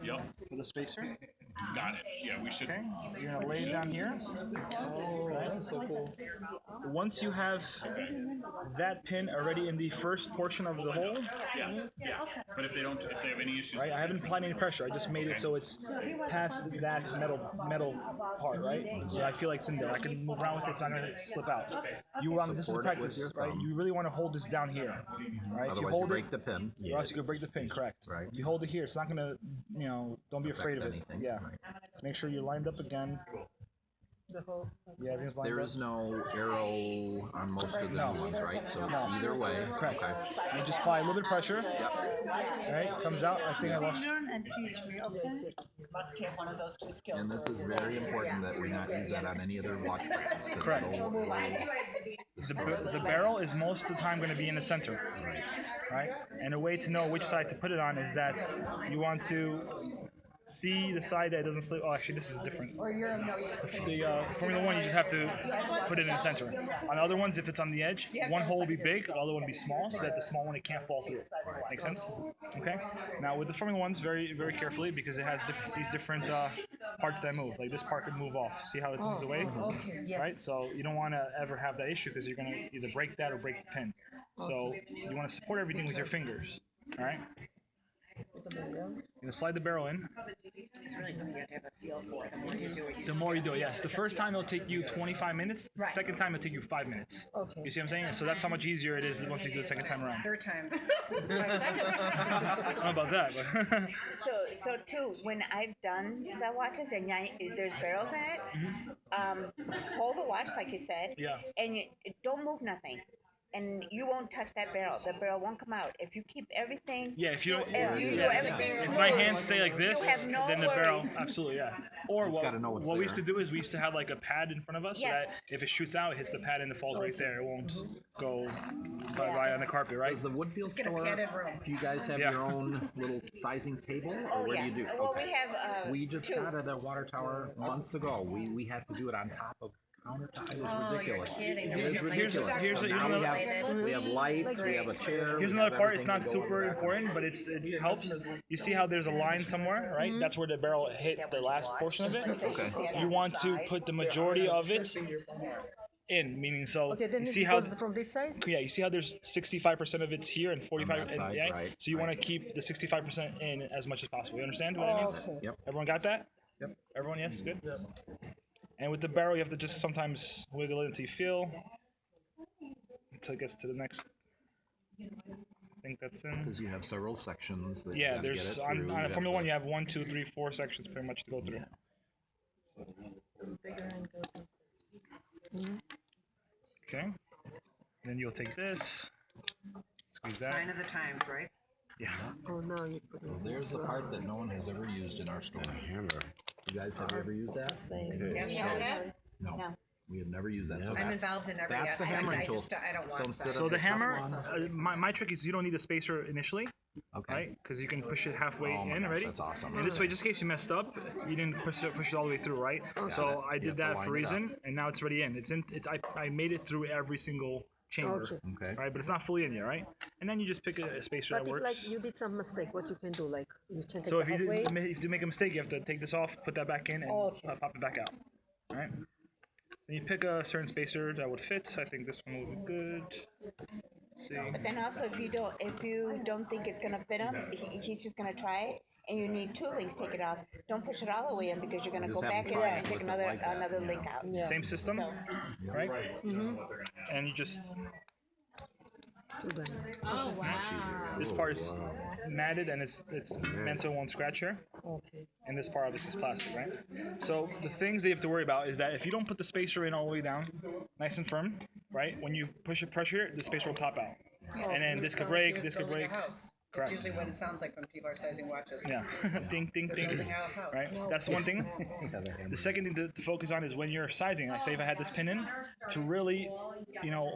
Yep. for the spacer. Got it. Yeah, we should. Okay, you're gonna lay it down here. Oh, that's so cool. Once you have that pin already in the first portion of the hole, Yeah. Yeah. But if they don't, if they have any issues, right? I haven't applied any pressure. I just made it so it's past that metal part, right? So I feel like it's in there. I can move around with it. It's not gonna slip out. You want this is Support it with practice, your right? thumb. You really want to hold this down here, right? If you Otherwise, you hold break it, the pin. or else you could break the pin. Correct. Right. If you hold it here, it's not gonna, don't be afraid of it. anything. Yeah. Right. Just make sure you're lined up again. The whole. Yeah, everything's lined There up. is no arrow on most of the No. new ones, right? So No. either way. Correct. Okay. And just apply a little bit of pressure. Yep. Right? Comes out. I think I lost. Learn and teach me, okay? Must have one of those two skills. And this is very important that we not use that on any other watch brands. Correct. The barrel is most of the time going to be in the center, right? And a way to know which side to put it on is that you want to see the side that doesn't slip. Oh, actually, this is different. Or you're of no use. The Formula One, you just have to put it in the center. On other ones, if it's on the edge, one hole will be big, the other one will be small, so that the small one it can't fall through. Make sense? Okay. Now with the Formula Ones, very very carefully because it has these different parts that move. Like this part could move off. See how it moves away? Okay, yes. Right. So you don't want to ever have that issue because you're gonna either break that or break the pin. So you want to support everything with your fingers. All right. You're gonna slide the barrel in. It's really something you have to have a feel for the more you do it. The more you do it, yes. The first time it'll take you 25 minutes. The second time it'll take you 5 minutes. Okay. You see what I'm saying? So that's how much easier it is once you do it the second time around. Third time. 5 seconds. I don't know about that, but So too, when I've done the watches and there's barrels in it, hold the watch like you said, yeah. and don't move nothing, and you won't touch that barrel. The barrel won't come out if you keep everything. Yeah, if you don't, you do yeah. everything If smooth. my hands stay like this, You have no then the barrel, worries. absolutely, yeah. Or You just gotta know what's what we used to there. do is we used to have like a pad in front of us so Yes. that if it shoots out, it hits the pad and it falls right there. It won't go right on the carpet, right? Does the Woodfield Just get a store? padded room. Do you guys have Yeah. your own little sizing table, or Oh what yeah. do you do? Well, Okay. we have We just two. got it at Water Tower months ago. We had to do it on top of countertop. It was Oh, ridiculous. you're kidding. It was Here's ridiculous. here's So now another- we have lights, we have a chair. Here's we another have part. It's everything not to go on super the back. important, but it helps. You see how there's a line somewhere, right? That's where the barrel hit the last portion of it. Okay. You want to put the majority of it in, meaning so. Okay, then You it see how goes from this side? yeah, you see how there's 65% of it's here and 45 that side, yeah? right, So you want to right. keep the 65% in as much as possible. You understand what I mean? Okay. Yep. Everyone got that? Yep. Everyone, yes, good. And with the barrel, you have to just sometimes wiggle it until you feel, until it gets to the next. I think that's in. Because you have several sections that you Yeah, gotta get there's it on, through. on a have Formula One, the- you have 1, 2, 3, 4 sections pretty much to go through. Okay. Then you'll take this, squeeze that. Sign of the times, right? Yeah. Oh, now you put So it there's the part that no one has ever used in our store. You guys have you ever used that? same. Yes, Helen? No. No. We have never used that. So I'm that's, involved in every. that's the I hammering tool. I don't So want instead that. So of the tough hammer, one- my trick is you don't need a spacer initially, Okay. right? Because you can push it halfway Oh my in gosh, already. that's awesome. And this way, just in case you messed up, you didn't push it all the way through, right? So I You did have to that line for a it up. reason, and now it's already in. I made it through every single chamber, Okay. Okay. right? But it's not fully in yet, right? And then you just pick a spacer But that if works. like you did some mistake, what you can do, like you can take So the if you, halfway. if you make a mistake, you have to take this off, put that back in, and Okay. pop it back out. All right. Then you pick a certain spacer that would fit. I think this one will be good. Let's see. But then also, if you don't think it's gonna fit him, he's just gonna try it, and you need two links taken off. Don't push it all the way in because you're gonna Just go have back to in try there it and take with it another like that, yeah. link out. Yeah. Same system, So right? And you just To the Oh, Much easier. this part is matted and it's meant so it won't scratch here. okay. And this part obviously is plastic, right? So the things that you have to worry about is that if you don't put the spacer in all the way down, nice and firm, right? When you push it pressure, the spacer will pop out. And then this could break, this could break. House. Correct. It's usually what it sounds like when people are sizing watches. Yeah, ding, ding, They're ding. building a house. Right? That's one thing. The second thing to focus on is when you're sizing, like say if I had this pin in, to really,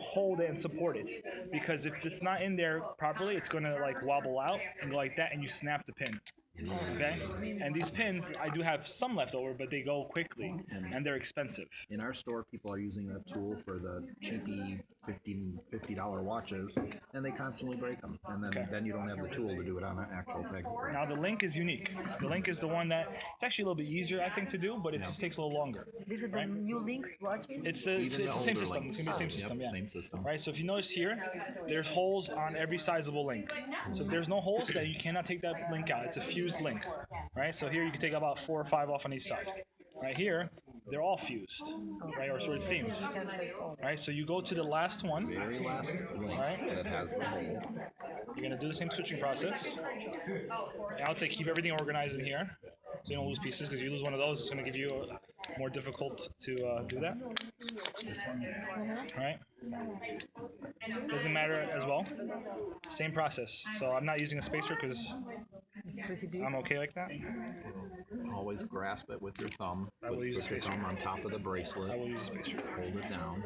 hold it and support it. Because if it's not in there properly, it's gonna like wobble out and go like that and you snap the pin. Okay, and these pins, I do have some left over, but they go quickly and they're expensive. In our store, people are using that tool for the cheapy $50 watches, and they constantly break them. And then you don't have the tool to do it on an actual TAG Heuer. Now the link is unique. The link is the one that it's actually a little bit easier, I think, to do, but it just takes a little longer. This is the new links watching. It's the same system. It's gonna be the same system, yeah. Same system. Right. So if you notice here, there's holes on every sizable link. So if there's no holes, then you cannot take that link out. It's a fused link. Right. So here you can take about 4 or 5 off on each side. Right here, they're all fused. Right, or sort of themes. Right. So you go to the last one. Very last link that has the hole. You're gonna do the same switching process. And I would say keep everything organized in here, so you don't lose pieces. Because you lose one of those, it's gonna give you more difficult to do that. Right? Doesn't matter as well. Same process. So I'm not using a spacer because It's pretty big. I'm okay like that. Always grasp it with your thumb. I will use Put a your spacer. thumb on top of the bracelet. I will use a spacer. Hold it down.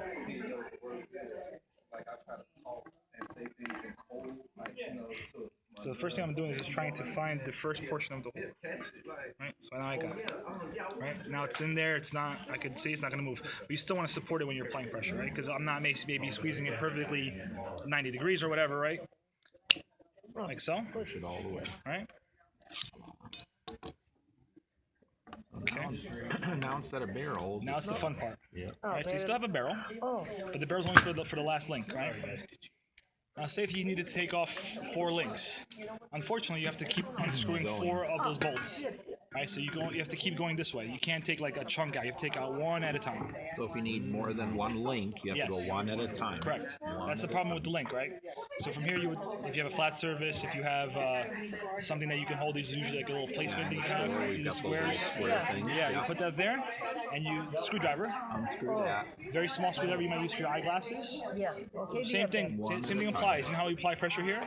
So the first thing I'm doing is just trying to find the first portion of the hole. Right? So now I got it. Right? Now it's in there. It's not. I can see it's not going to move. But you still want to support it when you're applying pressure, right? Because I'm not maybe squeezing it perfectly 90 degrees or whatever, right? Like so. Push it all the way. Right? Okay. Now instead of barrels, Now it's the fun part. Yeah. Right? So you still have a barrel, Oh, but the barrel's only for the last link, right? Now, say if you need to take off 4 links. Unfortunately, you have to keep unscrewing 4 of those bolts. Right, so you have to keep going this way. You can't take like a chunk out. You have to take out one at a time. So if you need more than one link, you have to Yes. go one at a time. Correct. One That's the at a problem time. with the link, right? So from here, if you have a flat surface, if you have something that you can hold, these are usually like a little placement that you have. Or we've These got those little squares. square things. Yeah, you put that there, and you screwdriver. Unscrew that. Very small screwdriver you might use for your eyeglasses. yeah. Okay. Same thing. One Same at thing a time. applies. You know how you apply pressure here?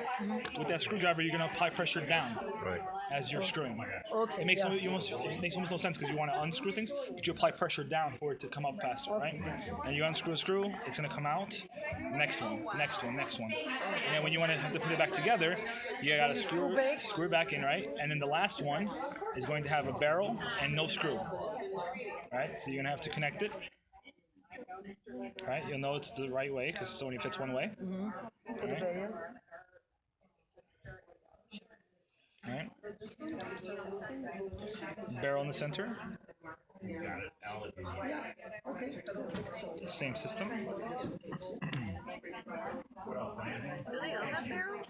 With that screwdriver, you're gonna apply pressure down Right. as you're screwing. Okay. It makes yeah. it makes almost no sense because you want to unscrew things, but you apply pressure down for it to come up faster, right? And you unscrew a screw, it's gonna come out. Next one, next one, next one. And then when you want to have to put it back together, you gotta screw it back in, right? And then the last one is going to have a barrel and no screw, right? So you're gonna have to connect it. Right, you'll know it's the right way because it only fits one way. For the barriers. Right. Barrel in the center. Same system. Do they all have barrels?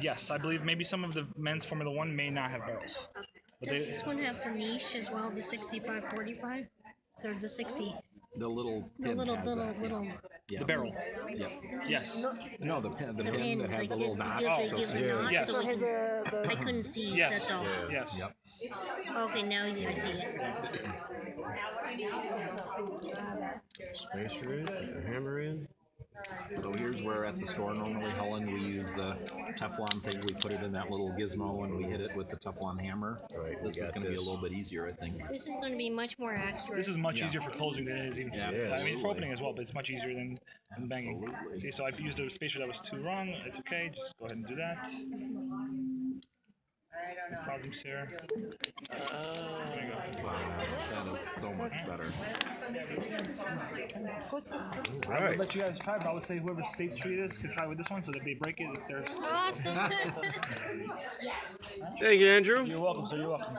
Yes, I believe maybe some of the men's Formula One may not have barrels. But Does they, this one have the niche as well, the 65-45? Or the 60? The little The pin little, has little, that. little. Yeah. the barrel. Yep. Yes. No, the pin pin, that has like the little the- knot. give the- So give the it's- knot Yes. so So we it has can, I the couldn't see, Yes. that's all. Yes. Yep. Okay, now I see it. Spacer in, put the hammer in. So here's where at the store normally, Helen, we use the Teflon thing. We put it in that little gizmo and we hit it with the Teflon hammer. Right, we This is got going to be a this. little bit easier, I think. This is going to be much more accurate. This is much Yeah. easier for closing than it is even for Yeah, I mean for absolutely. opening as well, but it's much easier than banging. Absolutely. See, so I've used a spacer that was too wrong. It's okay. Just go ahead and do that. No problems here. There you go. Wow, that is so much better. good. I would let you guys try, but I would say whoever State Street is could try with this one, so that if they break it, it's theirs. Awesome. Thank you, Andrew. You're welcome, sir. You're welcome.